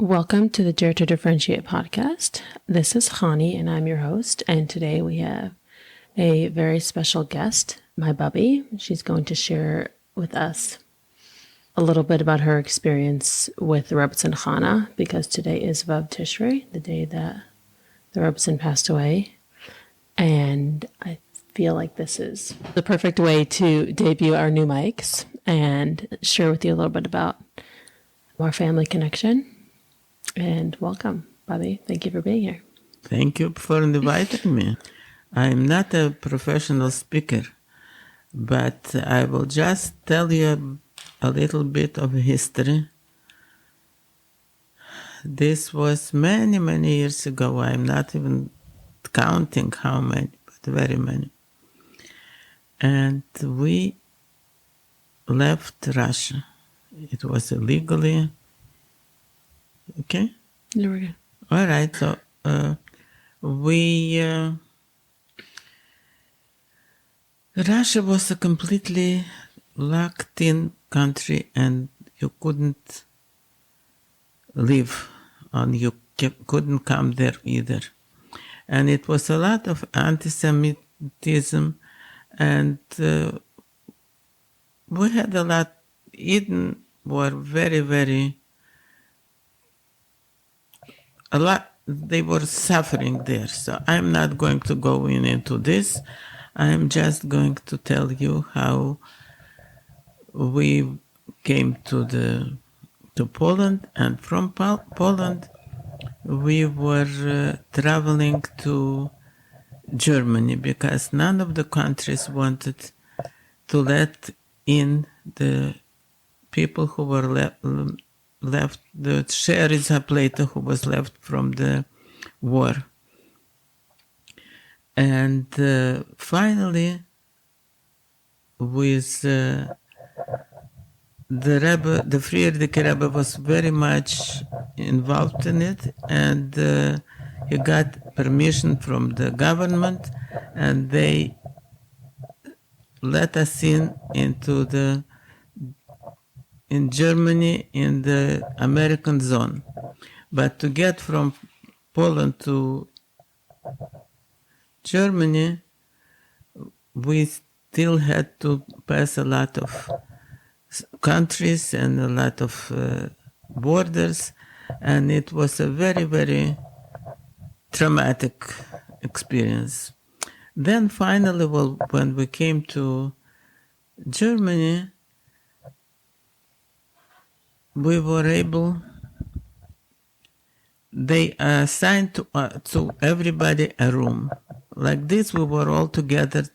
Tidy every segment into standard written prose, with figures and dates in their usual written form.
Welcome to the Dare to Differentiate podcast. This is Hani, and I'm your host. And today we have a very special guest, my Bubby. She's going to share with us a little bit about her experience with the Rebbetzin Chana, because today is Vav Tishrei, the day that the Rebbetzin passed away. And I feel like this is the perfect way to debut our new mics and share with you a little bit about our family connection. And welcome, Bobby. Thank you for being here. Thank you for inviting me. I'm not a professional speaker, but I will just tell you a little bit of history. This was many, many years ago. I'm not even counting how many, but very many. And we left Russia. It was illegally. Okay? There we go. All right. So Russia was a completely locked-in country, and you couldn't live, and you couldn't come there either. And it was a lot of anti-Semitism, and we had a lot. Eden were very, very. A lot, they were suffering there. So I'm not going to go into this. I'm just going to tell you how we came to Poland, and from Poland we were traveling to Germany because none of the countries wanted to let in the people who were left, the Share who was left from the war. And finally, with the Rebbe, the Friedrich Rebbe was very much involved in it, and he got permission from the government, and they let us in Germany, in the American zone. But to get from Poland to Germany, we still had to pass a lot of countries and a lot of borders, and it was a very, very traumatic experience. Then finally, when we came to Germany, we were able, they assigned to everybody a room. Like this, we were all together.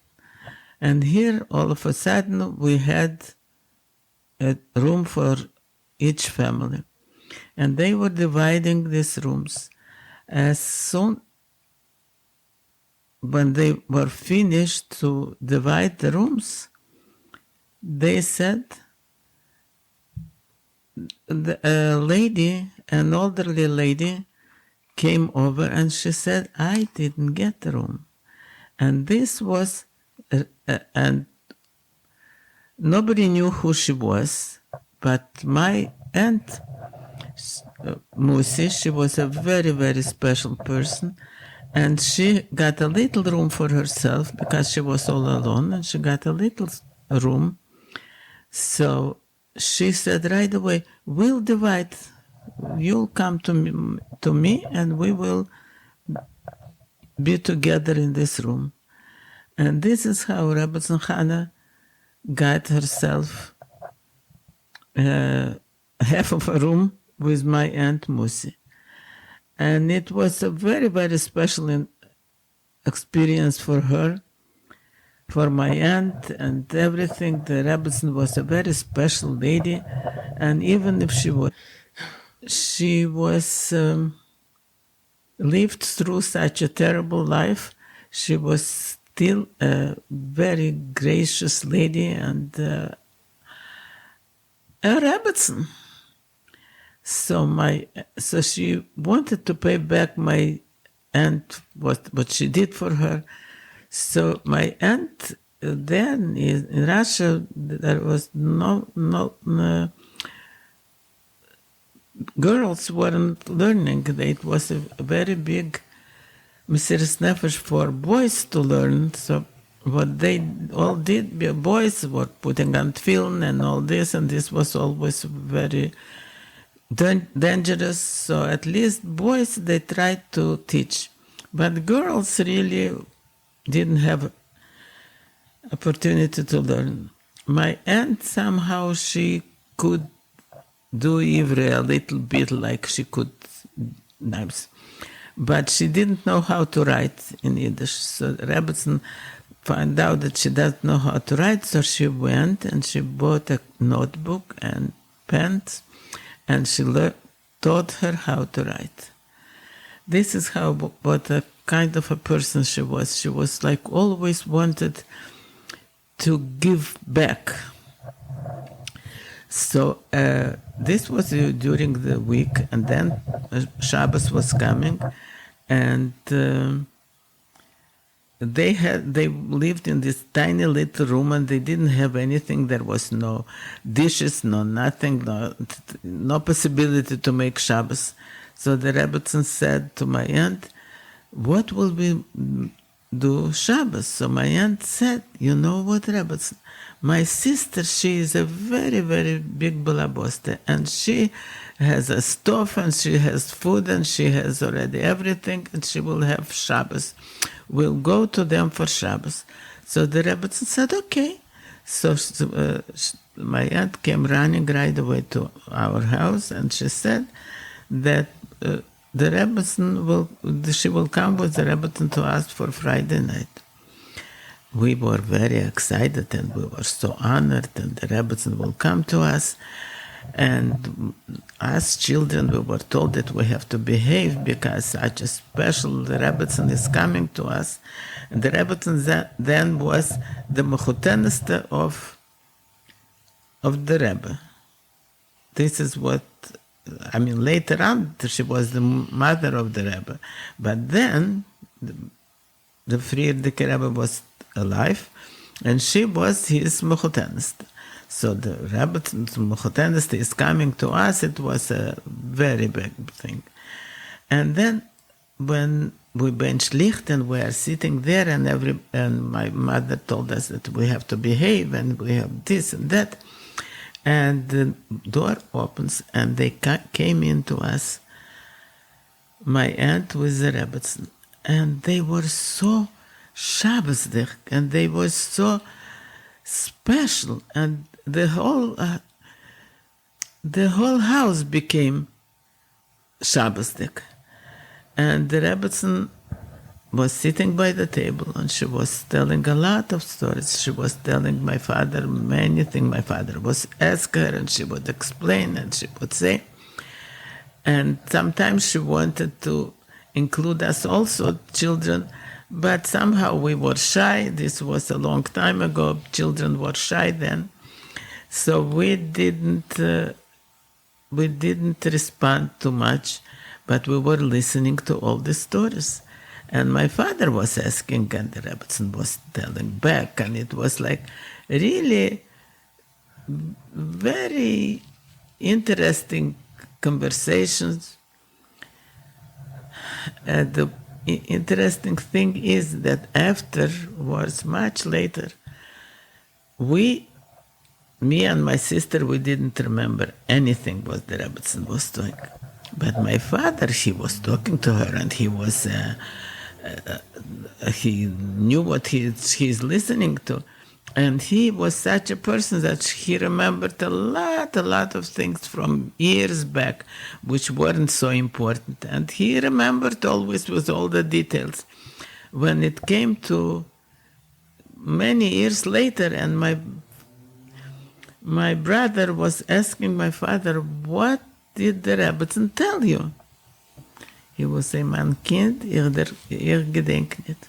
And here, all of a sudden, we had a room for each family. And they were dividing these rooms. As soon, when they were finished to divide the rooms, they said, a lady, an elderly lady, came over and she said, I didn't get the room. And this was, and nobody knew who she was, but my aunt, Musi, she was a very, very special person, and she got a little room for herself because she was all alone, and she got a little room. So she said right away, we'll divide. You'll come to me, and we will be together in this room. And this is how Rebbetzin Chana got herself half of a room with my Aunt Musi. And it was a very, very special experience for her, for my aunt and everything. The Rebbetzin was a very special lady, and even if she was lived through such a terrible life, she was still a very gracious lady and a Rebbetzin. So she wanted to pay back my aunt what she did for her. So my aunt then in Russia, there was no girls weren't learning. It was a very big Mesiras Nefesh for boys to learn. So what they all did, boys were putting on film and all this, and this was always very dangerous. So at least boys, they tried to teach. But girls really didn't have opportunity to learn. My aunt, somehow she could do Ivri a little bit, like she could names. But she didn't know how to write in Yiddish. So Rebbetzin found out that she doesn't know how to write, so she went and she bought a notebook and pens, and she taught her how to write. This is how, what a kind of a person she was. She was like always wanted to give back. So this was during the week, and then Shabbos was coming, and they lived in this tiny little room, and they didn't have anything. There was no dishes, no nothing, no possibility to make Shabbos. So the Rebbetzin said to my aunt, "What will we do Shabbos?" So my aunt said, "You know what, Rebbetzin? My sister, she is a very, very big balaboste, and she has a stove, and she has food, and she has already everything, and she will have Shabbos. We'll go to them for Shabbos." So the Rebbetzin said, "Okay." So my aunt came running right away to our house, and she said that the Rebbetzin she will come with the Rebbetzin to us for Friday night. We were very excited, and we were so honored, and the Rebbetzin will come to us. And as children, we were told that we have to behave because such a special Rebbetzin is coming to us. And the Rebbetzin then was the mechuteneste of the Rebbe. This is what, I mean, later on, she was the mother of the Rebbe. But then, the Friedrich Rebbe was alive, and she was his mechuteneste. So the Rebbetzin mechuteneste is coming to us. It was a very big thing. And then, when we bench licht and we are sitting there, and my mother told us that we have to behave, and we have this and that. And the door opens, and they came into us, my aunt with the Rebbetzin, and they were so Shabbosdik, and they were so special, and the whole house became Shabbosdik. And the Rebbetzin was sitting by the table, and she was telling a lot of stories. She was telling my father many things. My father was asking her, and she would explain, and she would say. And sometimes she wanted to include us also, children, but somehow we were shy. This was a long time ago. Children were shy then. So we didn't respond too much, but we were listening to all the stories. And my father was asking, and the Rebbetzin was telling back, and it was like really very interesting conversations. The interesting thing is that afterwards, much later, me and my sister, we didn't remember anything what the Rebbetzin was doing. But my father, he was talking to her, and he was... he knew what he's listening to, and he was such a person that he remembered a lot of things from years back, which weren't so important, and he remembered always with all the details. When it came to many years later, and my brother was asking my father, "What did the Rebbetzin tell you?" He was say, "Mein Kind, ihr gedenkt nicht."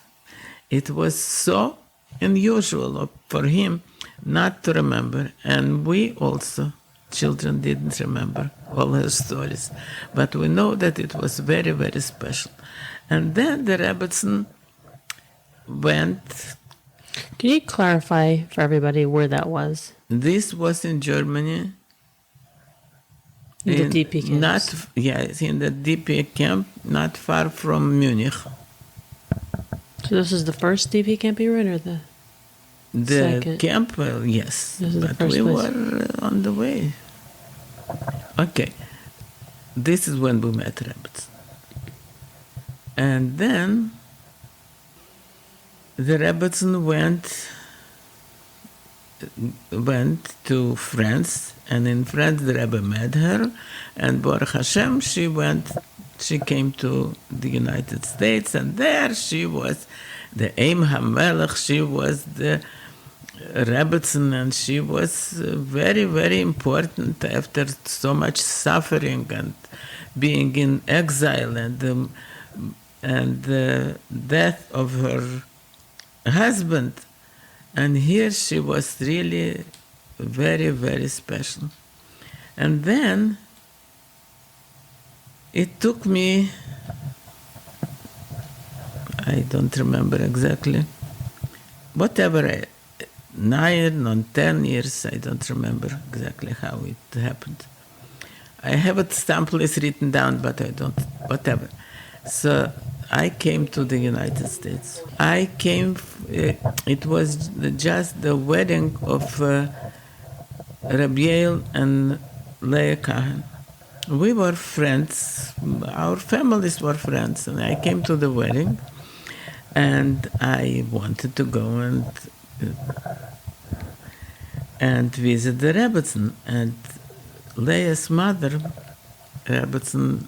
It was so unusual for him not to remember, and we also, children, didn't remember all her stories. But we know that it was very, very special. And then the Rebbetzin went... Can you clarify for everybody where that was? This was in Germany. The DP camps. In the DP camp, not far from Munich. So this is the first DP camp you were in, or the second? Camp, well, yes, This is the but first we place. were on the way. Okay, this is when we met Rebbetzin. And then the Rebbetzin went to France, and in France the Rebbe met her, and Baruch Hashem, she came to the United States, and there she was the המלך, she was the Rebbetzin, and she was very, very important after so much suffering and being in exile and the death of her husband. And here she was really very, very special. And then it took me, I don't remember exactly, 9 or 10 years, I don't remember exactly how it happened. I have it someplace written down, but I don't, whatever. So I came to the United States. It was just the wedding of Rabbi and Leah Kahan. We were friends, our families were friends, and I came to the wedding, and I wanted to go and visit the Rebbetzin. And Leah's mother, Rebbetzin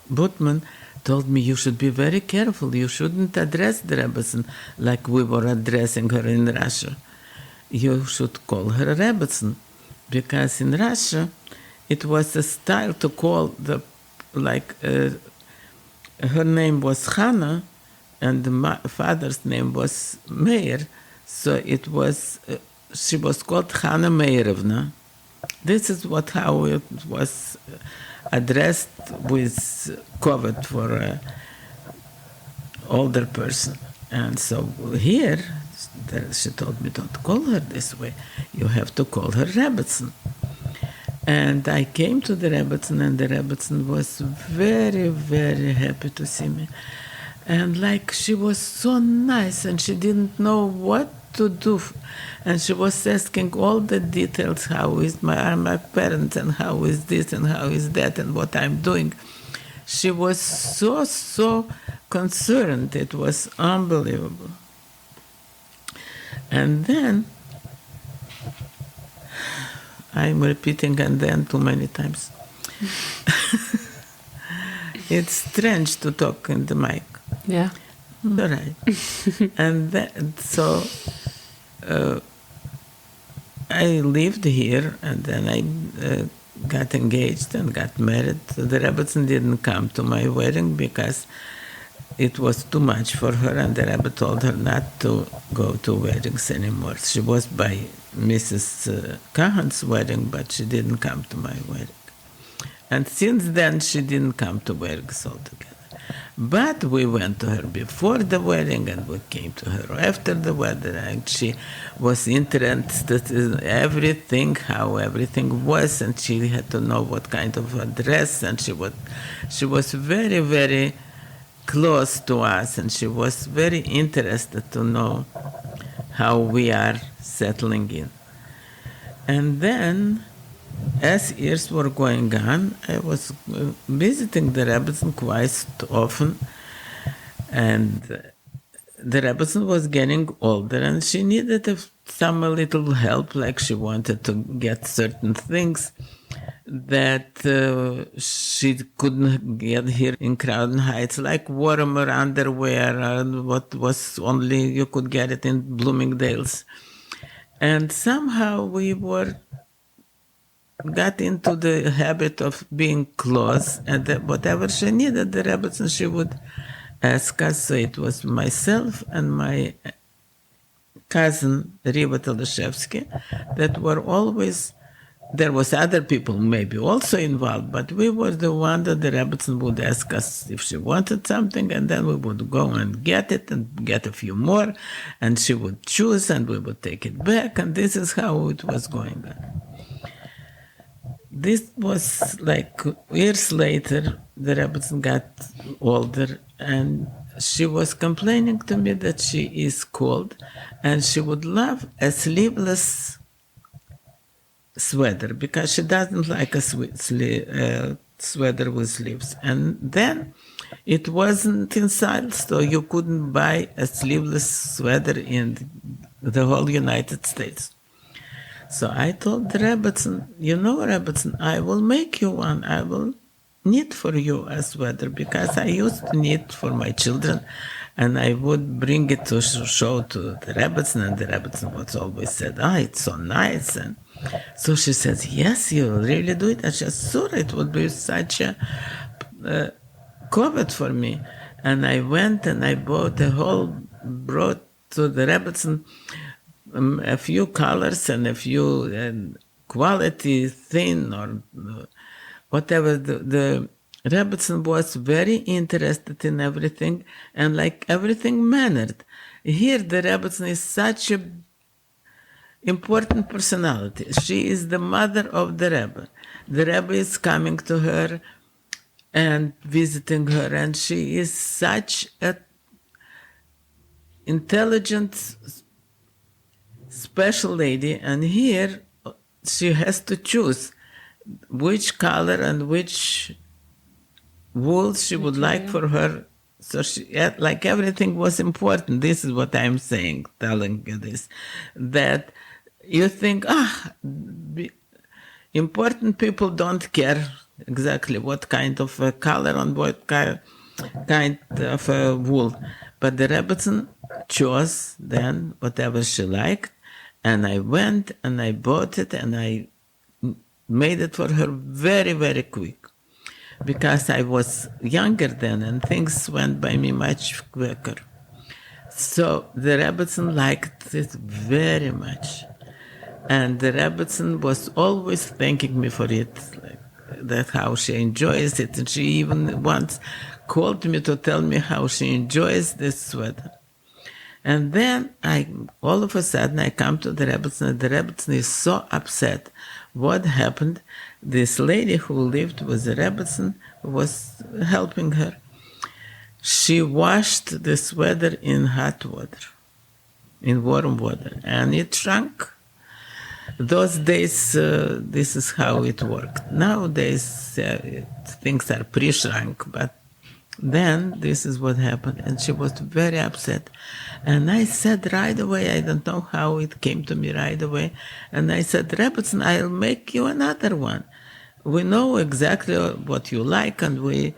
Butman, told me, you should be very careful. You shouldn't address the Rebbetzin like we were addressing her in Russia. You should call her Rebbetzin, because in Russia it was a style to call her name was Chana, and the father's name was Meir, so it was she was called Chana Meirevna. This is how it was addressed with covet for an older person. And so here, she told me, don't call her this way. You have to call her Rebbetzin. And I came to the Rebbetzin, and the Rebbetzin was very, very happy to see me. And she was so nice, and she didn't know what to do. And she was asking all the details, how is my parents, and how is this, and how is that, and what I'm doing. She was so concerned. It was unbelievable. And then, I'm repeating and then too many times. It's strange to talk in the mic. Yeah. All right. And then, so I lived here, and then I got engaged and got married. The Rebbetzin didn't come to my wedding because it was too much for her, and the Rebbe told her not to go to weddings anymore. She was by Mrs. Kahan's wedding, but she didn't come to my wedding. And since then, she didn't come to weddings altogether. But we went to her before the wedding, and we came to her after the wedding, and she was interested in everything, how everything was, and she had to know what kind of a dress, and she was very, very close to us, and she was very interested to know how we are settling in. And then, as years were going on, I was visiting the Rebbetzin quite often, and the Rebbetzin was getting older, and she needed some little help, like she wanted to get certain things that she couldn't get here in Crown Heights, like warmer underwear, and what was only you could get it in Bloomingdale's. And somehow we got into the habit of being close, and whatever she needed, the Rebbetzin, she would ask us. So it was myself and my cousin, Rebbe Teleshevsky, that were always, there was other people maybe also involved, but we were the one that the Rebbetzin would ask us if she wanted something, and then we would go and get it and get a few more, and she would choose, and we would take it back, and this is how it was going on. this was like years later, the Rebbetzin got older, and she was complaining to me that she is cold, and she would love a sleeveless sweater because she doesn't like a sweater with sleeves. And then it wasn't in style, so you couldn't buy a sleeveless sweater in the whole United States. So I told the Rebbetzin, Rebbetzin, I will make you one. I will knit for you a sweater because I used to knit for my children, and I would bring it to show to the Rebbetzin, and the Rebbetzin was always said, it's so nice. And so she says, yes, you will really do it. I said, sure, it would be such a covet for me. And I went and I brought to the Rebbetzin a few colors and a few quality thin or whatever. The Rebbetzin was very interested in everything and like everything mannered. Here the Rebbetzin is such a important personality. She is the mother of the Rebbe. The Rebbe is coming to her and visiting her, and she is such a intelligent, special lady, and here she has to choose which color and which wool she would like for her. So like everything was important. This is what I'm saying, telling you this, that you think, important people don't care exactly what kind of color and what kind of wool. But the Rebbetzin chose then whatever she liked, and I went and I bought it and I made it for her very, very quick. Because I was younger then and things went by me much quicker. So the Rebbetzin liked it very much. And the Rebbetzin was always thanking me for it, that how she enjoys it. And she even once called me to tell me how she enjoys this sweater. And then all of a sudden I come to the Rebbetzin, and the Rebbetzin is so upset. What happened? This lady who lived with the Rebbetzin was helping her. She washed the sweater in hot water, in warm water, and it shrunk. Those days, this is how it worked. Nowadays, things are pre-shrunk, but then this is what happened, and she was very upset. And I said right away, I don't know how it came to me right away, and I said, Rebbetzin, I'll make you another one. We know exactly what you like, and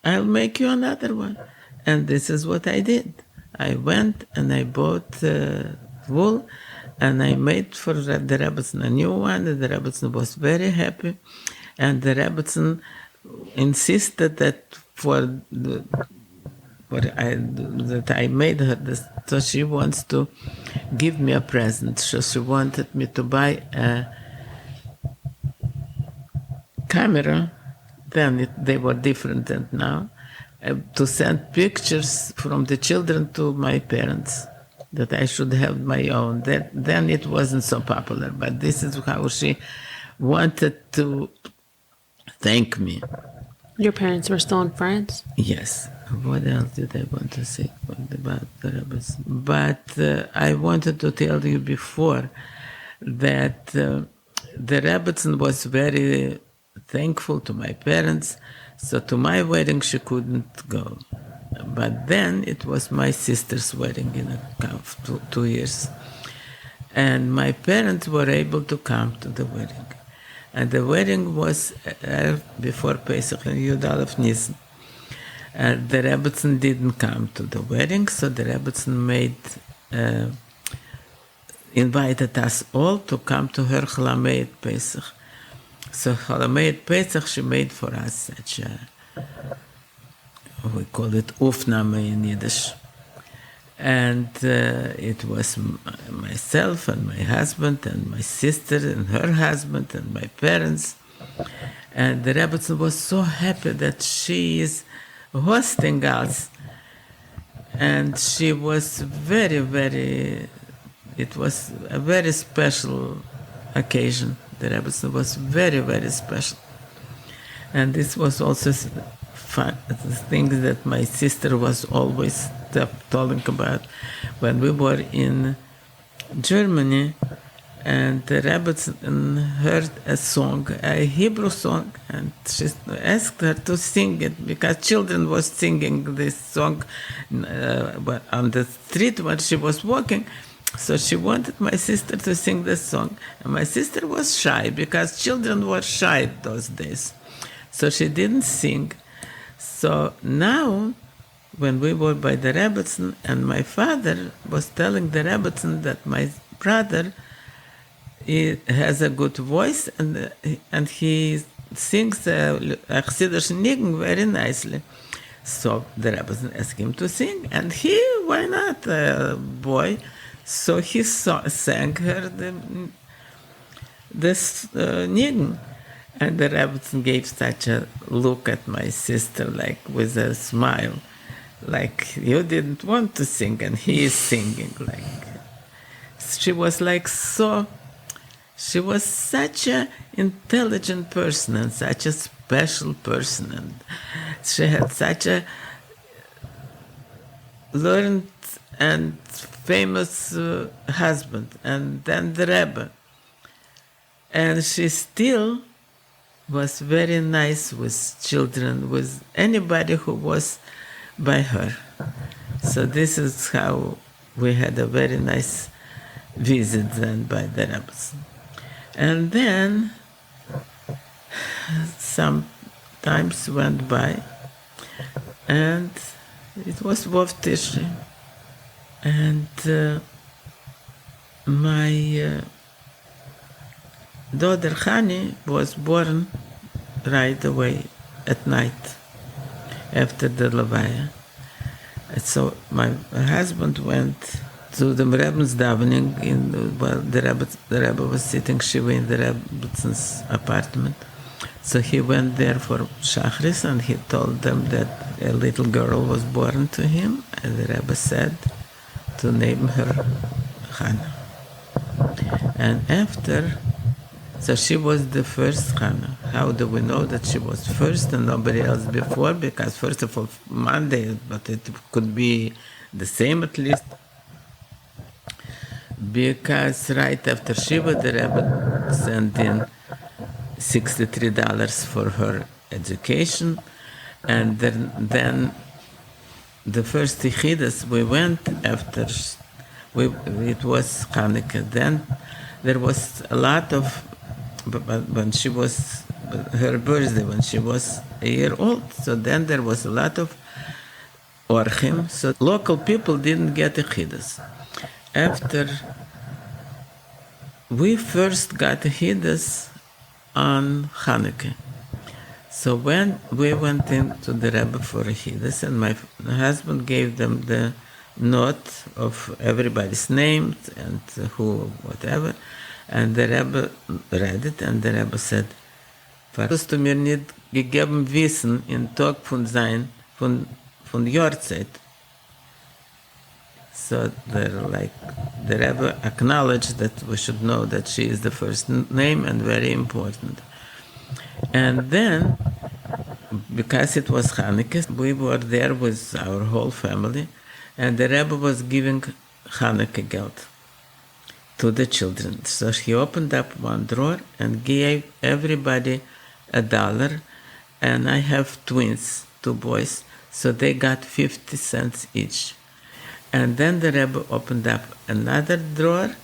I'll make you another one. And this is what I did. I went and I bought wool, and I made for the Rebbetzin a new one, and the Rebbetzin was very happy. And the Rebbetzin insisted that that I made her this, so she wants to give me a present. So she wanted me to buy a camera, then they were different than now, to send pictures from the children to my parents, that I should have my own. Then it wasn't so popular, but this is how she wanted to thank me. Your parents were still in France? Yes. What else did I want to say about the Rebbe's? But I wanted to tell you before that the Rebbetzin was very thankful to my parents, so to my wedding she couldn't go. But then it was my sister's wedding in a 2 years. And my parents were able to come to the wedding. And the wedding was before Pesach in Yud Aleph Nisan. The Rebbetzin didn't come to the wedding, so the Rebbetzin invited us all to come to her Chalameid Pesach. So Chalameid Pesach, she made for us such a, we call it Ufname in Yiddish. And it was myself and my husband and my sister and her husband and my parents. And the Rebbetzin was so happy that she is hosting us. And she was very, very, it was a very special occasion. The Rebbetzin was very, very special. And this was also fun, the thing that my sister was always telling about. When we were in Germany, and the Rebbetzin heard a song, a Hebrew song, and she asked her to sing it because children was singing this song on the street when she was walking. So she wanted my sister to sing this song. And my sister was shy because children were shy those days. So she didn't sing. So now, when we were by the Rebbetzin, and my father was telling the Rebbetzin that my brother, he has a good voice, and he sings Chassidish Nigun very nicely. So the Rebbe asked him to sing, and he, why not, boy? So he sang her this Nigun. And the Rebbe gave such a look at my sister, like with a smile, like you didn't want to sing, and he is singing. Like she was like so. She was such an intelligent person and such a special person, and she had such a learned and famous husband, and then the Rebbe. And she still was very nice with children, with anybody who was by her. So this is how we had a very nice visit then by the Rebbetzin. And then some times went by, and it was Vov Tishrei, and my daughter Hani was born right away at night after the Levaya. And so my husband went to the Rebbe's davening while the Rebbe was sitting Shiva in the Rebbe's apartment. So he went there for Shachris, and he told them that a little girl was born to him, and the Rebbe said to name her Chana. And after, so she was the first Chana. How do we know that she was first and nobody else before? Because first of all, Monday, but it could be the same at least. Because right after Shiva, the Rebbe sent in $63 for her education, and then the first Yichidas we went after, it was Hanukkah. Then there was a lot of, when she was, her birthday, when she was a year old, so then there was a lot of Orchim, so local people didn't get Yichidas. After we first got Yichidas on Hanukkah. So when we went into the Rebbe for Yichidas, and my husband gave them the note of everybody's names and who, whatever, and the Rebbe read it, and the Rebbe said, "Hast du mir nicht gegeben Wissen in Tag von Jahrzeit?" So the Rebbe acknowledged that we should know that she is the first name and very important. And then, because it was Hanukkah, we were there with our whole family, and the Rebbe was giving Hanukkah geld to the children. So he opened up one drawer and gave everybody $1, and I have twins, 2 boys, so they got 50 cents each. And then the Rebbe opened up another drawer,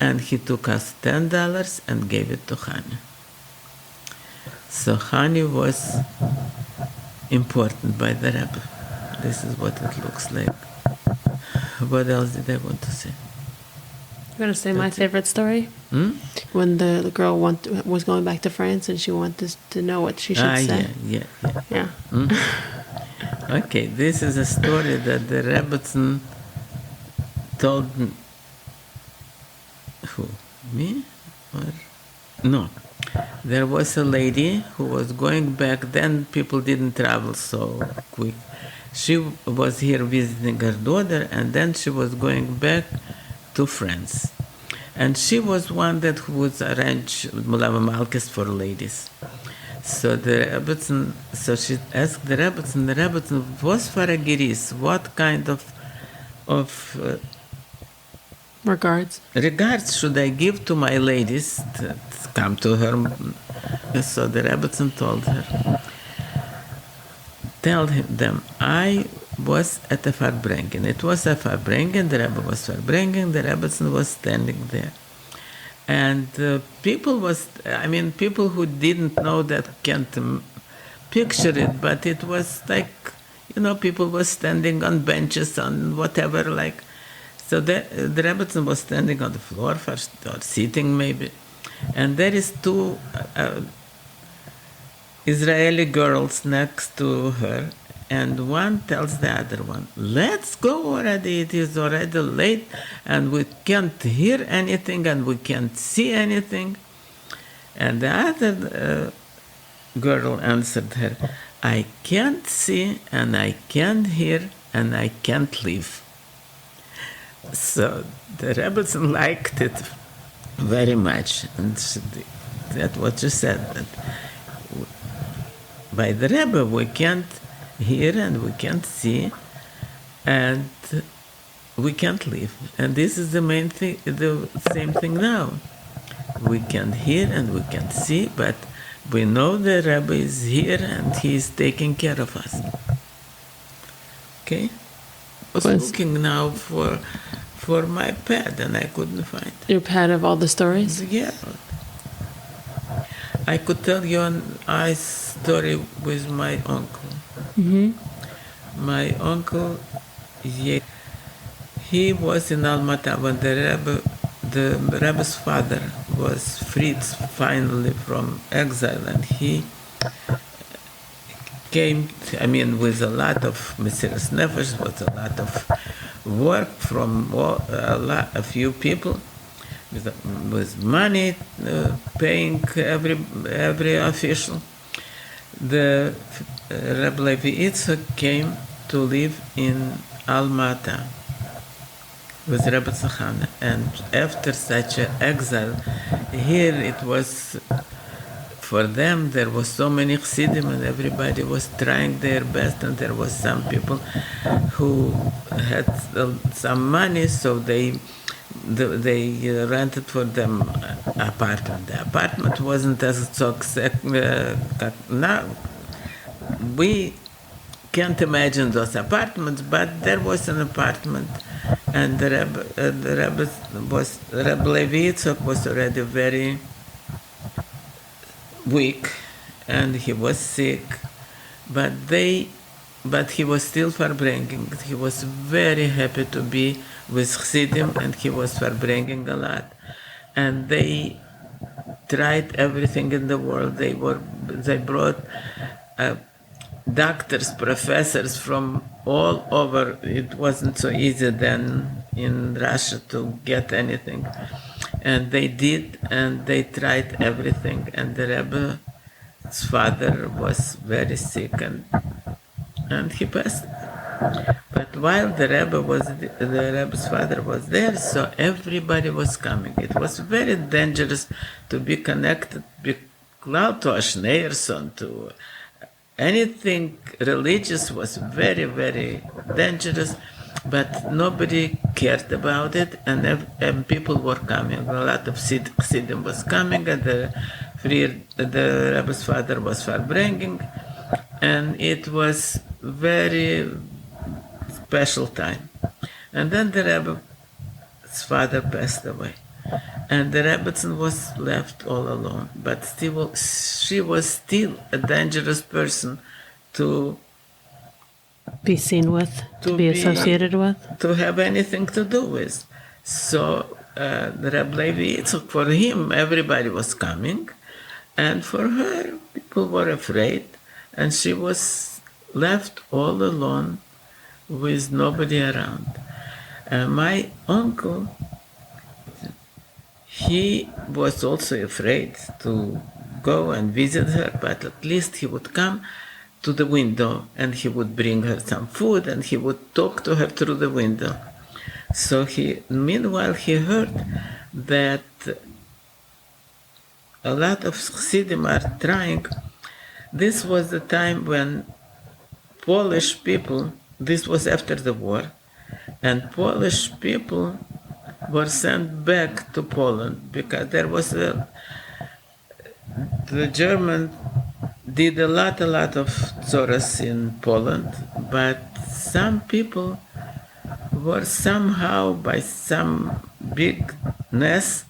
and he took us $10 and gave it to Hani. So Hani was important by the Rebbe. This is what it looks like. What else did I want to say? You want to say my favorite story? When the girl was going back to France and she wanted to know what she should say. Yeah. Okay, this is a story that the Rebbetzin told who? Me? Or? No. There was a lady who was going back. Then people didn't travel so quick. She was here visiting her daughter, and then she was going back to France. And she was one that would arrange Mulava Malkis for ladies. So she asked the Rebbetzin was for a giris, what kind of Regards should I give to my ladies that come to her? So the Rebbetzin told her, tell them, I was at the Farbrengen. It was a Farbrengen, the Rebbe was Farbrengen, the Rebbetzin was standing there. And people who didn't know that can't picture it, but it was like, people were standing on benches, on whatever, like. So the Rebbetzin was standing on the floor first, or sitting maybe. And there is two Israeli girls next to her, and one tells the other one, let's go already, it is already late, and we can't hear anything, and we can't see anything. And the other girl answered her, I can't see, and I can't hear, and I can't live. So the Rebbetzin liked it very much, and that's what she said, that by the Rebbe we can't hear and we can't see and we can't live. And this is the main thing, the same thing now. We can't hear and we can't see, but we know the Rebbe is here and he is taking care of us. Okay? I was looking now for my pad and I couldn't find it. Your pad of all the stories? Yeah. I could tell you a story with my uncle. Mm-hmm. My uncle, he was in Almaty when the Rebbe's father was freed finally from exile, and he came, with a lot of Mesiras Nefesh, with a lot of work from a few people, with money, paying every official. The Rebbe Levi Yitzchak came to live in Almaty with Rebbetzin Chana, and after such an exile, here it was, for them there was so many chassidim and everybody was trying their best, and there was some people who had some money, so they rented for them apartment. The apartment wasn't as so now. We can't imagine those apartments, but there was an apartment, and the Rebbe Levi Yitzchak was already very weak, and he was sick, but he was still farbringing. He was very happy to be with Chassidim, and he was farbringing a lot. And they tried everything in the world. They brought doctors, professors from all over. It wasn't so easy then in Russia to get anything. And they did, and they tried everything. And the Rebbe's father was very sick, and he passed. But while the Rebbe's father was there, so everybody was coming. It was very dangerous to be connected, to a Schneerson, to anything religious was very, very dangerous, but nobody cared about it, and people were coming. A lot of Chassidim was coming, and the Rebbe's father was farbringing, and it was very special time. And then the Rebbe's father passed away, and the Rebbetzin was left all alone. But still, she was still a dangerous person to be seen with, to be associated with, to have anything to do with. So the Rebbe Levi Yitzchak, for him, everybody was coming, and for her, people were afraid, and she was left all alone with nobody around. My uncle, he was also afraid to go and visit her, but at least he would come to the window and he would bring her some food and he would talk to her through the window. So meanwhile he heard that a lot of Chassidim are trying. This was the time when Polish people, this was after the war, and Polish people were sent back to Poland because there was the German did a lot of tzores in Poland, but some people were somehow, by some bigness,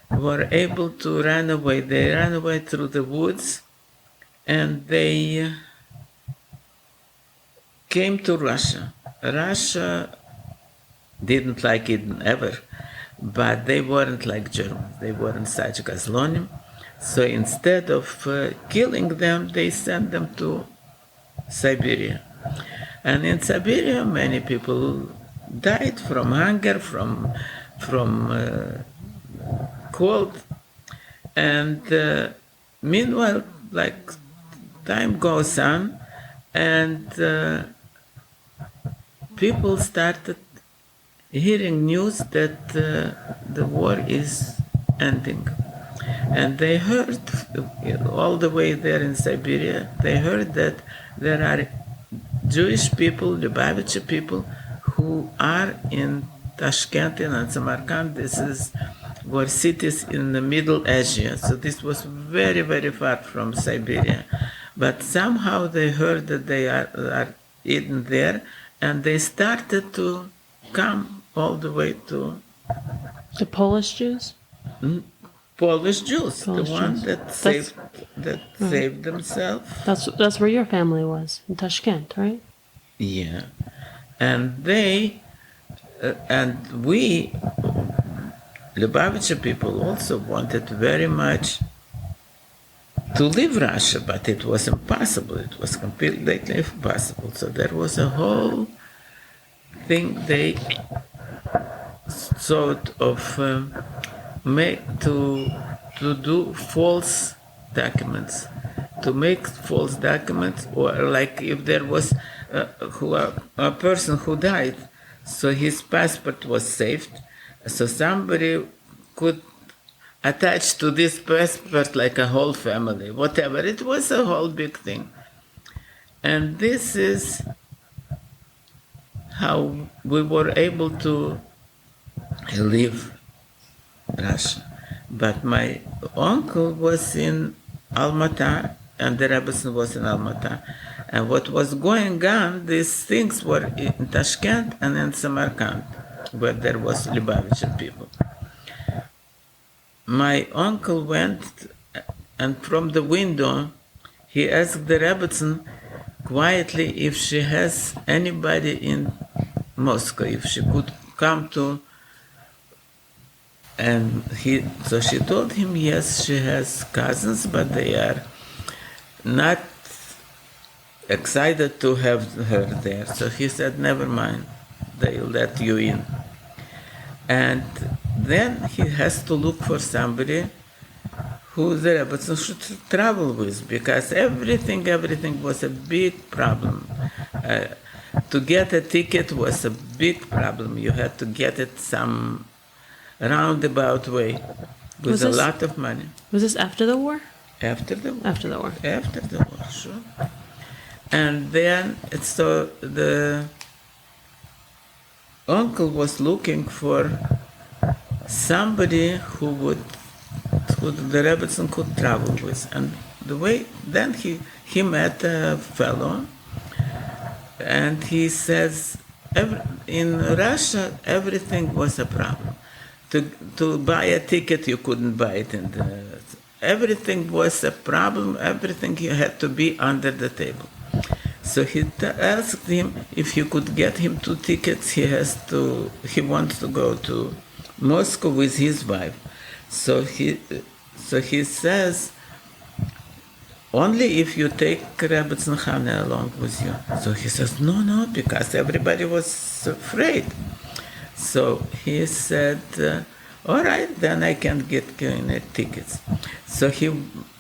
were able to run away. They ran away through the woods, and they came to Russia. Russia didn't like it ever, but they weren't like Germans. They weren't such Gazlonim. So instead of killing them, they sent them to Siberia. And in Siberia, many people died from hunger, from cold. And meanwhile, like time goes on, and people started hearing news that the war is ending. And they heard, all the way there in Siberia, they heard that there are Jewish people, Lubavitcher people, who are in Tashkent and Samarkand. Were cities in the Middle Asia. So this was very, very far from Siberia. But somehow they heard that they are hidden there, and they started to come all the way to... The Polish Jews? Polish Jews, Polish the ones Jews. that saved themselves. That's where your family was, in Tashkent, right? Yeah. And they, and we, Lubavitcher people also wanted very much to leave Russia, but it was impossible. It was completely impossible. So there was a whole thing they sort of to do false documents, to make false documents, or like if there was a person who died, so his passport was saved, so somebody could attach to this passport like a whole family, whatever. It was a whole big thing. And this is how we were able to leave Russia. But my uncle was in Almaty, and the Rebbetzin was in Almaty. And what was going on, these things were in Tashkent and in Samarkand, where there was Lubavitcher people. My uncle went, and from the window, he asked the Rebbetzin quietly if she has anybody in Moscow, if she could come to. And so she told him, yes, she has cousins, but they are not excited to have her there. So he said, never mind, they'll let you in. And then he has to look for somebody who the Rebbetzin should travel with, because everything was a big problem. To get a ticket was a big problem. You had to get it some roundabout way with a lot of money. Was this after the war? After the war. After the war. After the war, sure. And then, so the uncle was looking for somebody who the Rebbetzin could travel with. And the way, then he met a fellow, and he says, in Russia, everything was a problem. To buy a ticket, you couldn't buy it. Everything was a problem. Everything you had to be under the table. So he asked him if you could get him 2 tickets. He wants to go to Moscow with his wife. So he says, only if you take Rebbetzin Chana along with you. So he says, no, because everybody was afraid. So he said, all right, then I can get tickets. So he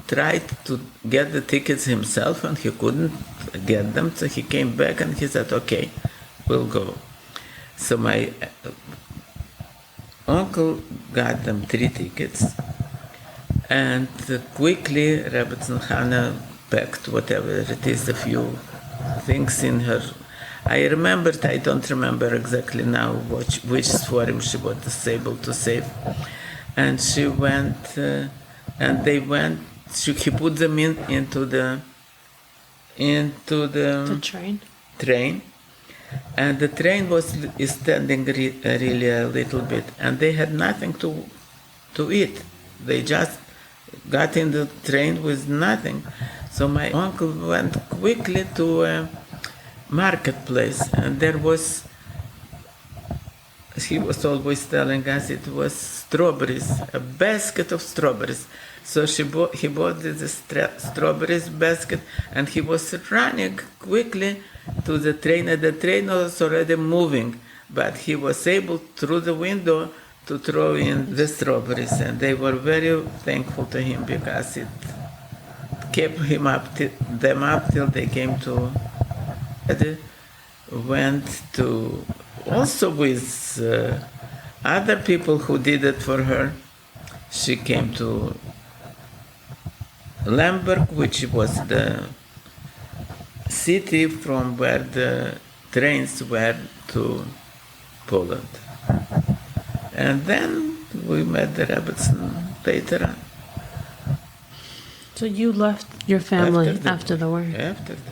tried to get the tickets himself, and he couldn't get them. So he came back and he said, okay, we'll go. So my uncle got them 3 tickets, and quickly Rebbetzin Chana packed whatever it is, a few things in her. I don't remember exactly now which forum she was able to save. And she went, and they went, he put them into the train. And the train is standing really a little bit, and they had nothing to eat. They just got in the train with nothing. So my uncle went quickly to a marketplace, and he was always telling us it was strawberries, a basket of strawberries. So he bought this strawberries basket, and he was running quickly to the train, and the train was already moving, but he was able through the window to throw in the strawberries, and they were very thankful to him because it kept them up till they came to. Went to also with other people who did it for her. She came to Lemberg, which was the city from where the trains were to Poland. And then we met the Rebbetzin later on. So you left your family after the war? After the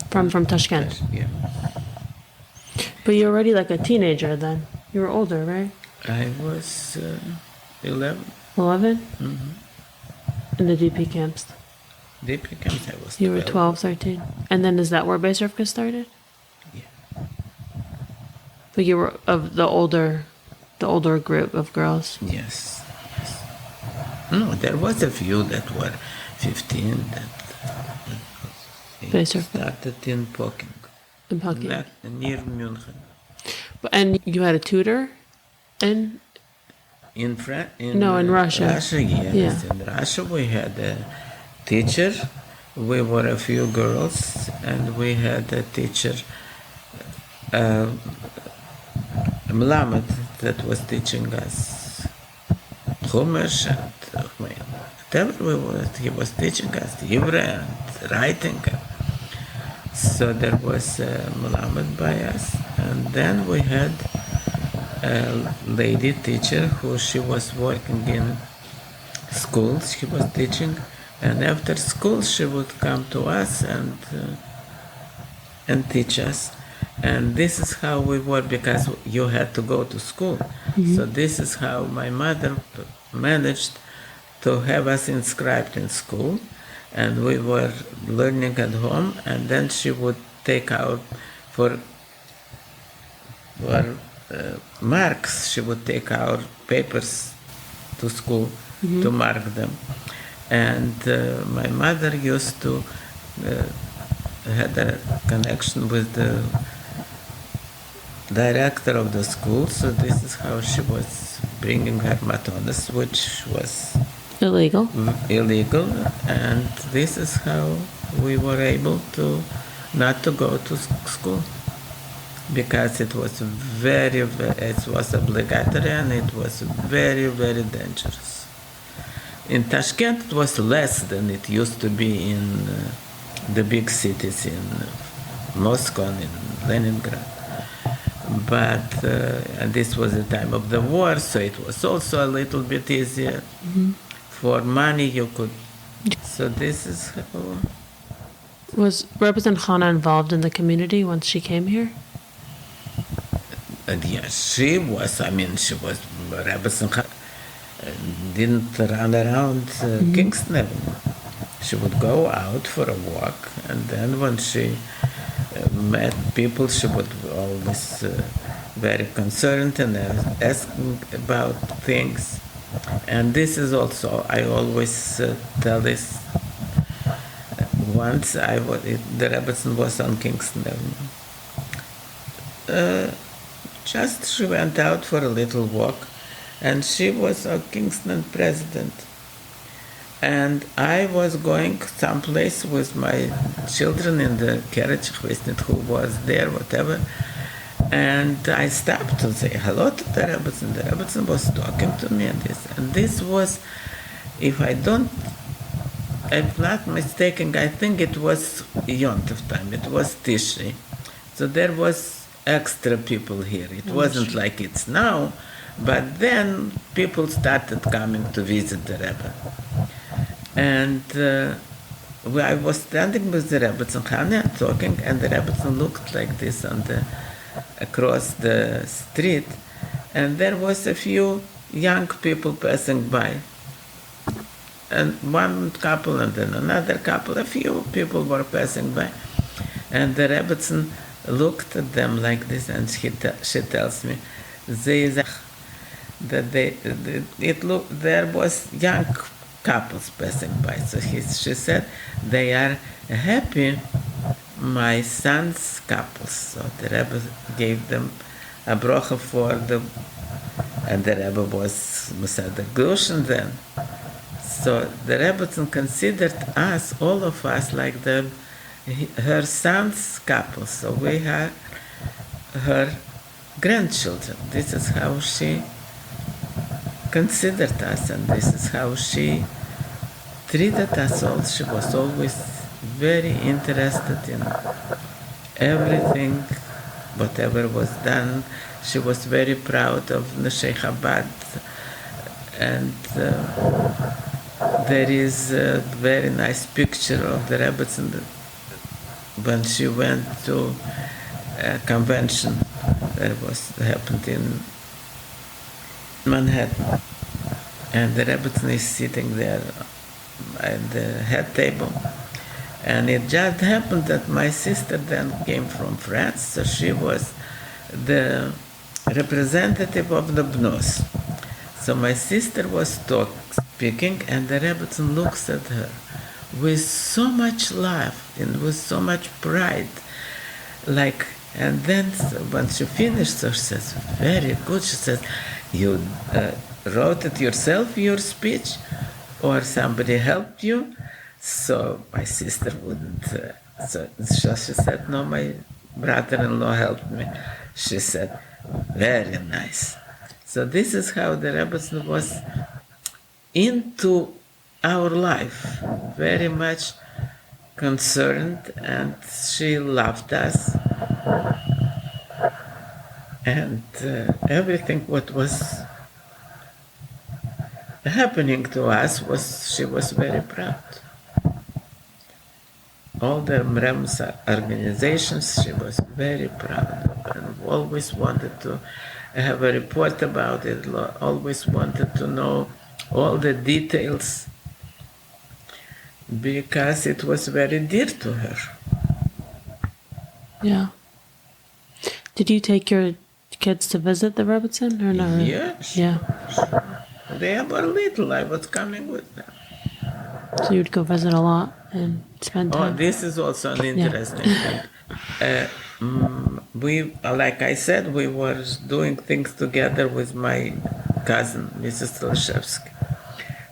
From Tashkent? Yeah. But you're already like a teenager then. You were older, right? I was 11. 11? Mm-hmm. In the DP camps? DP camps, I was 12. You were 12, 13. And then is that where Beis Rivka started? Yeah. But you were of the older group of girls? Yes. No, there was a few that were 15 that started in Poking. In Poking. Near München. And you had a tutor? In Russia. In Russia, yes. Yeah. In Russia we had a teacher. We were a few girls, and we had a teacher, Mlamed, that was teaching us Chumash and whatever he was teaching us, Hebrew and writing. So there was Mlamed by us, and then we had a lady teacher who she was working in schools. She was teaching, and after school she would come to us and teach us. And this is how we were, because you had to go to school. Mm-hmm. So this is how my mother managed to have us inscribed in school, and we were learning at home, and then she would take out for marks, she would take our papers to school to mark them. And my mother used to had a connection with the director of the school, so this is how she was bringing her matonas, which was illegal, and this is how we were able to not to go to school, because it was it was obligatory, and it was very, very dangerous. In Tashkent it was less than it used to be in the big cities, in Moscow and in Leningrad. But and this was the time of the war, so it was also a little bit easier. Mm-hmm. For money you could. So this is how. Was Rebbetzin Chana involved in the community once she came here? Yes, she was. I mean, she was. Rebbetzin Chana didn't run around Kingston Avenue. She would go out for a walk, and then when she met people, she would always very concerned and asking about things. And this is also, I always tell this. Once the Rebbetzin was on Kingston Avenue. Just she went out for a little walk, and she was a Kingston president. And I was going someplace with my children in the carriage, who was there, whatever. And I stopped to say hello to the Rebbetzin. The Rebbetzin was talking to me, and this was, if I'm not mistaken, I think it was Yontif time. It was Tishrei. So there was extra people here. It wasn't like it's now, but then people started coming to visit the Rebbe. And I was standing with the Rebbetzin Chana talking, and the Rebbetzin looked like this across the street, and there was a few young people passing by. And one couple and then another couple, a few people were passing by. And the Rebbetzin looked at them like this, and she tells me, there was young couples passing by. So she said, they are happy, my son's couples. So the Rebbe gave them a bracha for them, and the Rebbe was Musada Gushan then. So the Rebbetzin considered us, all of us, like her son's couple. So we are her grandchildren. This is how she considered us, and this is how she treated us all. She was always very interested in everything, whatever was done. She was very proud of Neshei Chabad, and there is a very nice picture of the Rebbetzin when she went to a convention that happened in Manhattan, and the Rebbetzin is sitting there at the head table. And it just happened that my sister then came from France, so she was the representative of the Bnos. So my sister was speaking, and the Rebbetzin looks at her with so much love and with so much pride. And then when she finished, so she says, very good. She says, you wrote it yourself, your speech, or somebody helped you? So my sister wouldn't. So she said, no, my brother-in-law helped me. She said, very nice. So this is how the Rebbetzin was into our life, very much concerned, and she loved us. And everything what was happening to us she was very proud. All the Mrem's organizations she was very proud of, and always wanted to have a report about it, always wanted to know all the details, because it was very dear to her. Yeah. Did you take your kids to visit the Rebbetzin or not? Yes. Yeah. They were little. I was coming with them. So you'd go visit a lot and spend time. Oh, this is also an interesting thing. We, like I said, we were doing things together with my cousin, Mrs. Tulashevsky.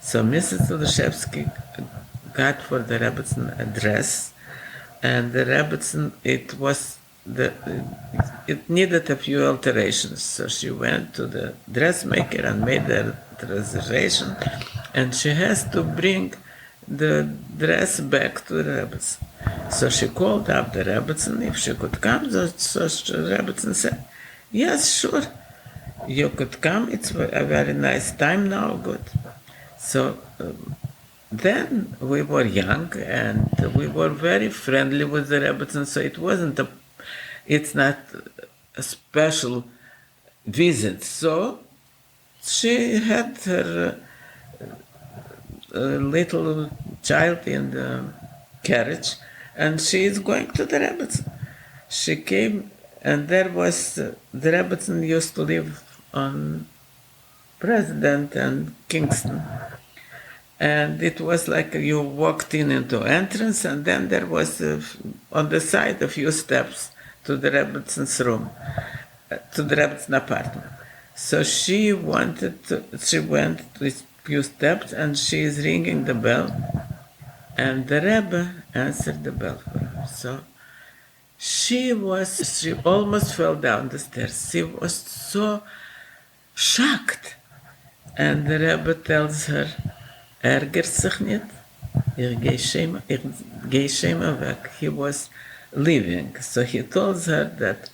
So Mrs. Tulashevsky got for the Rebbetzin a dress, and the Rebbetzin, it needed a few alterations. So she went to the dressmaker and made the reservation, and she has to bring the dress back to the Rebbetzin. So she called up the Rebbetzin if she could come. So the Rebbetzin said, yes, sure, you could come. It's a very nice time now, good. So then we were young, and we were very friendly with the Rebbetzin, so it's not a special visit. So she had her little child in the carriage, and she is going to the Rebbetzin. She came, and there was, the Rebbetzin used to live on President and Kingston. And it was like you walked into entrance, and then there was on the side a few steps to the Rebetzin's room, to the Rebbetzin apartment. So she went to a few steps, and she is ringing the bell, and the Rebbe answered the bell for her. So She almost fell down the stairs. She was so shocked. And the Rebbe tells her, ärgert sich nicht, ich gehe schema weg. He was leaving. So he tells her that,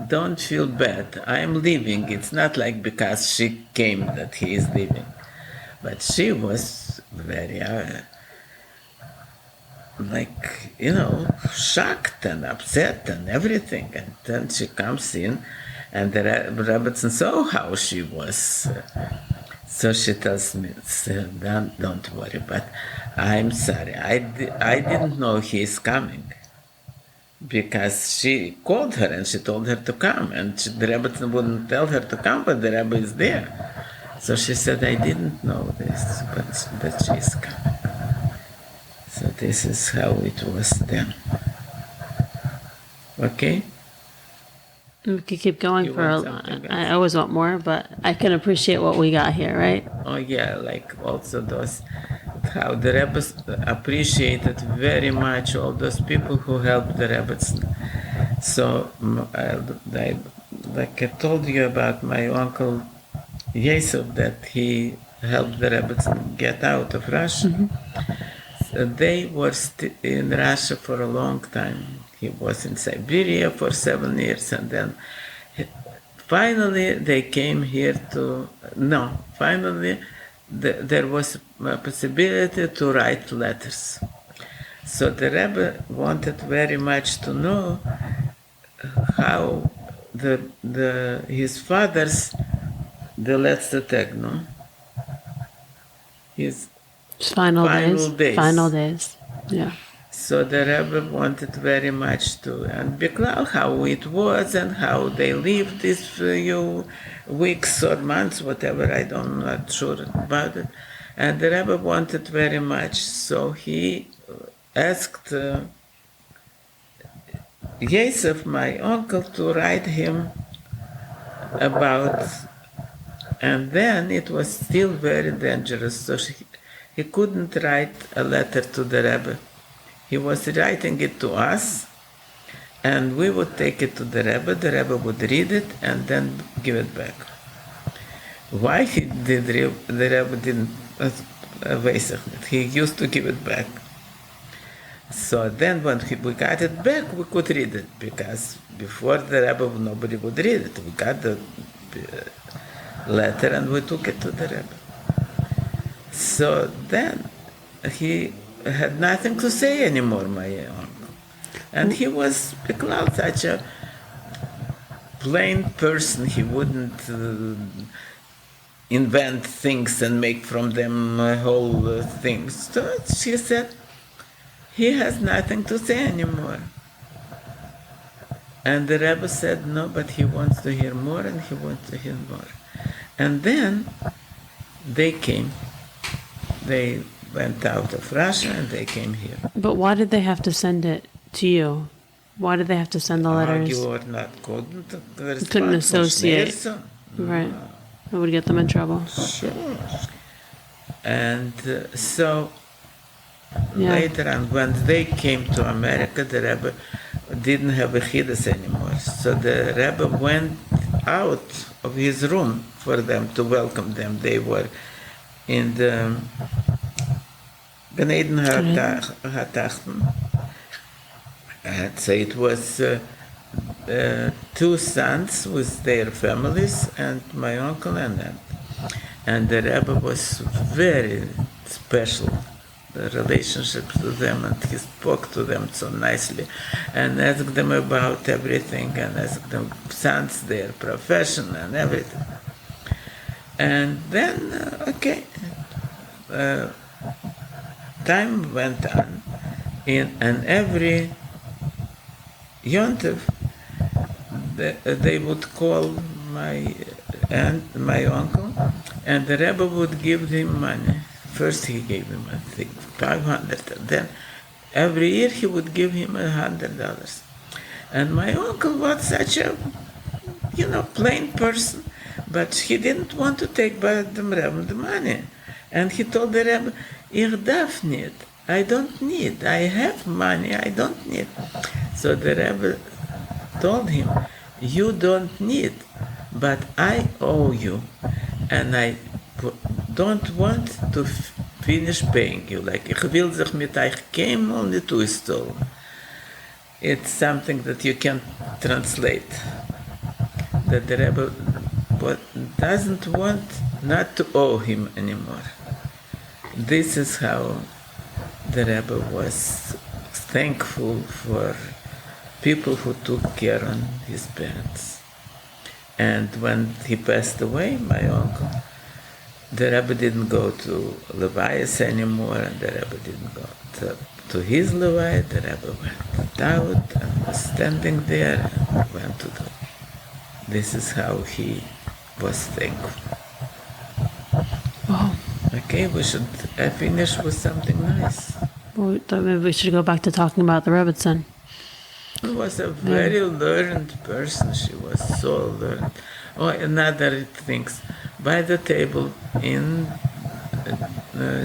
don't feel bad, I'm leaving. It's not like because she came that he is leaving. But she was very, shocked and upset and everything. And then she comes in, and the Rebbetzin saw how she was. So she tells me, don't worry, but I'm sorry. I didn't know he is coming. Because she called her and she told her to come. And the Rebbetzin wouldn't tell her to come, but the Rebbe is there. So she said, I didn't know this, but that she is coming. So this is how it was then. Okay? We could keep going for a lot. I always want more, but I can appreciate what we got here, right? Oh yeah, like also those, how the Rebbe appreciated very much all those people who helped the Rebbetzin. So, like I told you about my uncle Yosef, that he helped the Rebbetzin get out of Russia. Mm-hmm. So they were in Russia for a long time. He was in Siberia for 7 years, and then finally they came here there was a possibility to write letters. So the Rebbe wanted very much to know how his father's his final days. Yeah. So the Rebbe wanted very much to, and Biklal, how it was and how they lived these few weeks or months, whatever, I'm not sure about it. And the Rebbe wanted very much, so he asked Yosef, my uncle, to write him about, and then it was still very dangerous, so he couldn't write a letter to the Rebbe. He was writing it to us, and we would take it to the Rebbe would read it, and then give it back. Why the Rebbe didn't, he used to give it back. So then when we got it back, we could read it, because before the Rebbe, nobody would read it. We got the letter and we took it to the Rebbe. So then he had nothing to say anymore, my uncle. And he was such a plain person. He wouldn't invent things and make from them whole things. So she said, he has nothing to say anymore. And the Rebbe said, no, but he wants to hear more, and he wants to hear more. And then they came. They went out of Russia and they came here. But why did they have to send it to you? Why did they have to send the letters? You or not couldn't associate. Right. It would get them in trouble. Sure. And so later on, when they came to America, the Rebbe didn't have a chiddush anymore. So the Rebbe went out of his room for them to welcome them. They were in the Gan Eden HaTachten. And so it was 2 sons with their families and my uncle and aunt. And the Rebbe was very special, the relationship to them, and he spoke to them so nicely and asked them about everything and asked them sons, their profession and everything. And then, time went on, and every Yontif, they would call my aunt, my uncle, and the Rebbe would give him money. First he gave him, I think, $500, and then every year he would give him $100. And my uncle was such a, plain person, but he didn't want to take by the Rebbe the money. And he told the Rebbe, ich darf nicht. I don't need. I have money. I don't need. So the Rebbe told him, you don't need, but I owe you, and I don't want to finish paying you. Like, ich will sich mit euch kämen nicht durchstellen. It's something that you can translate. That the Rebbe doesn't want not to owe him anymore. This is how the Rebbe was thankful for people who took care of his parents. And when he passed away, my uncle, the Rebbe didn't go to Levias anymore, and the Rebbe didn't go to his Levias. The Rebbe went out and was standing there and went to the... This is how he was thankful. Wow. Okay, we should finish with something nice. Well, maybe we should go back to talking about the Rebbetzin. She was a very learned person. She was so learned. Oh, another things. By the table in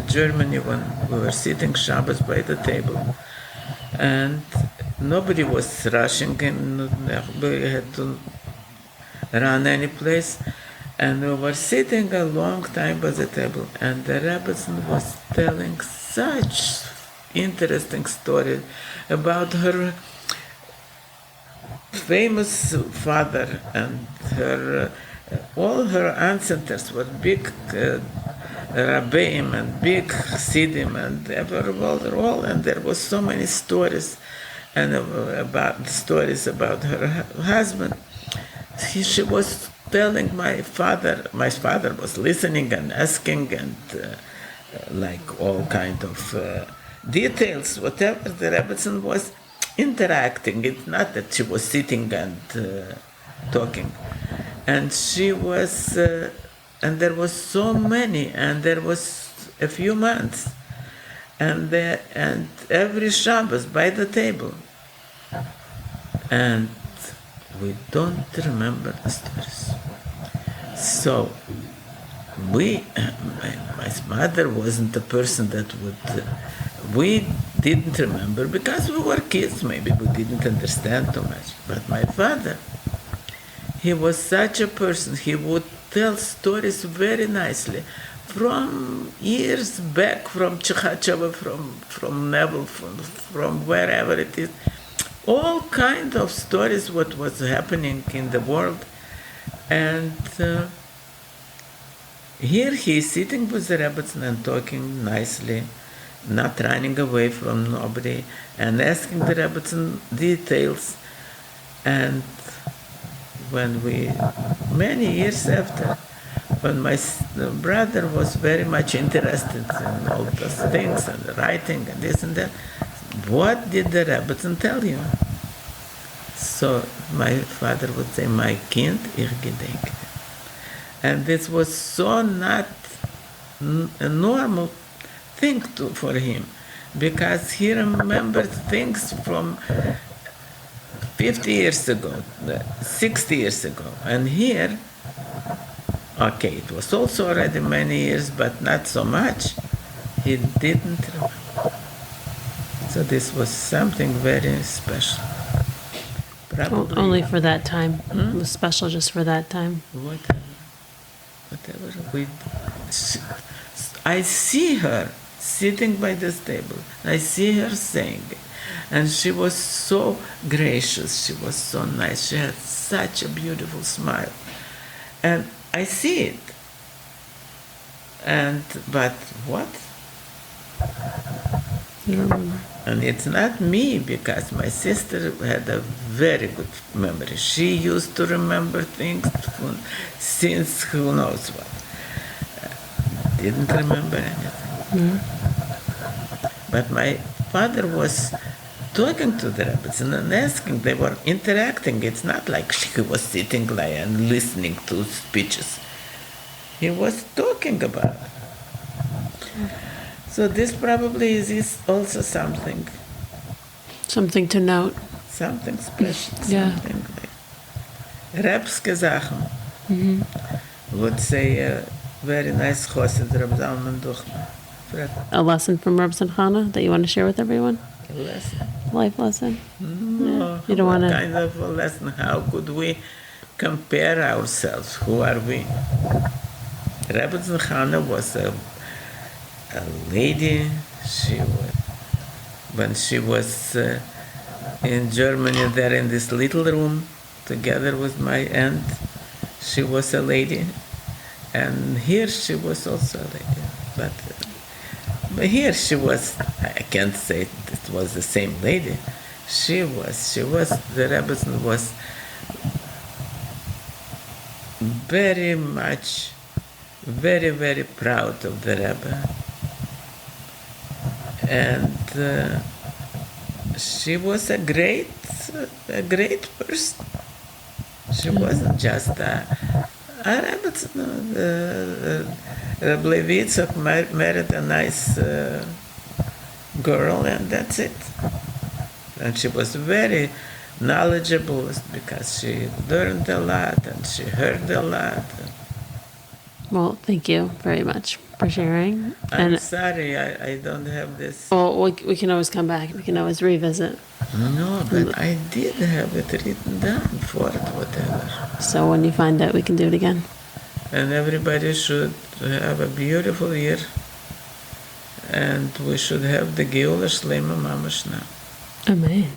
Germany, when we were sitting Shabbos by the table, and nobody was rushing in, we had to run any place, and we were sitting a long time by the table, and the Rebbetzin was telling such interesting story about her famous father, and her all her ancestors were big rabbeim and big chassidim, and they were all, and there was so many stories, and about stories about her husband. She was telling my father was listening and asking, and like all kind of details, whatever. The Rebbetzin was interacting. It's not that she was sitting and talking. And she was, and there was so many, and there was a few months, and every Shabbos by the table. And we don't remember the stories. So my mother wasn't the person that would, we didn't remember because we were kids, maybe we didn't understand too much. But my father, he was such a person, he would tell stories very nicely, from years back, from Chechachava, from Nebel, from wherever it is, all kind of stories what was happening in the world. And here he is sitting with the Rebbetzin and talking nicely, not running away from nobody, and asking the Rebbetzin details. And when many years after, when my brother was very much interested in all those things and writing and this and that, what did the Rebbetzin tell you? So my father would say, my kind, ich gedenke. And this was so not a normal thing for him, because he remembered things from 50 years ago, 60 years ago. And here, okay, it was also already many years, but not so much. He didn't remember. So this was something very special. Probably, only for that time. It was special just for that time. Whatever. I see her sitting by this table. I see her saying it. And she was so gracious. She was so nice. She had such a beautiful smile. And I see it. But what? You don't remember. And it's not me, because my sister had a very good memory. She used to remember things since who knows what. Didn't remember anything. Mm-hmm. But my father was talking to the Rebbetzin and asking. They were interacting. It's not like she was sitting like and listening to speeches. He was talking about it. So this probably is also something to note. Something special. Yeah. Something like Rebske Sachen. Would say a very nice chassid, Reb Zalman Duchman. A lesson from Rebbetzin Chana that you want to share with everyone? A lesson? Life lesson? No. You don't want to... Kind of a lesson. How could we compare ourselves? Who are we? Rebbetzin Chana was a lady. When she was in Germany, there in this little room, together with my aunt, she was a lady. And here she was also a lady. But here she was, I can't say it was the same lady. The Rebbetzin was very much, very, very proud of the Rebbe. And she was a great person. She wasn't just a Rebbetzin. Rebbe Levitzok married a nice girl, and that's it. And she was very knowledgeable because she learned a lot and she heard a lot. Well, thank you very much for sharing. I'm sorry, I don't have this. Well, we can always come back. We can always revisit. No, but I did have it written down for it, whatever. So when you find it, we can do it again. And everybody should have a beautiful year. And we should have the Geula Shlema Mamash now. Amen.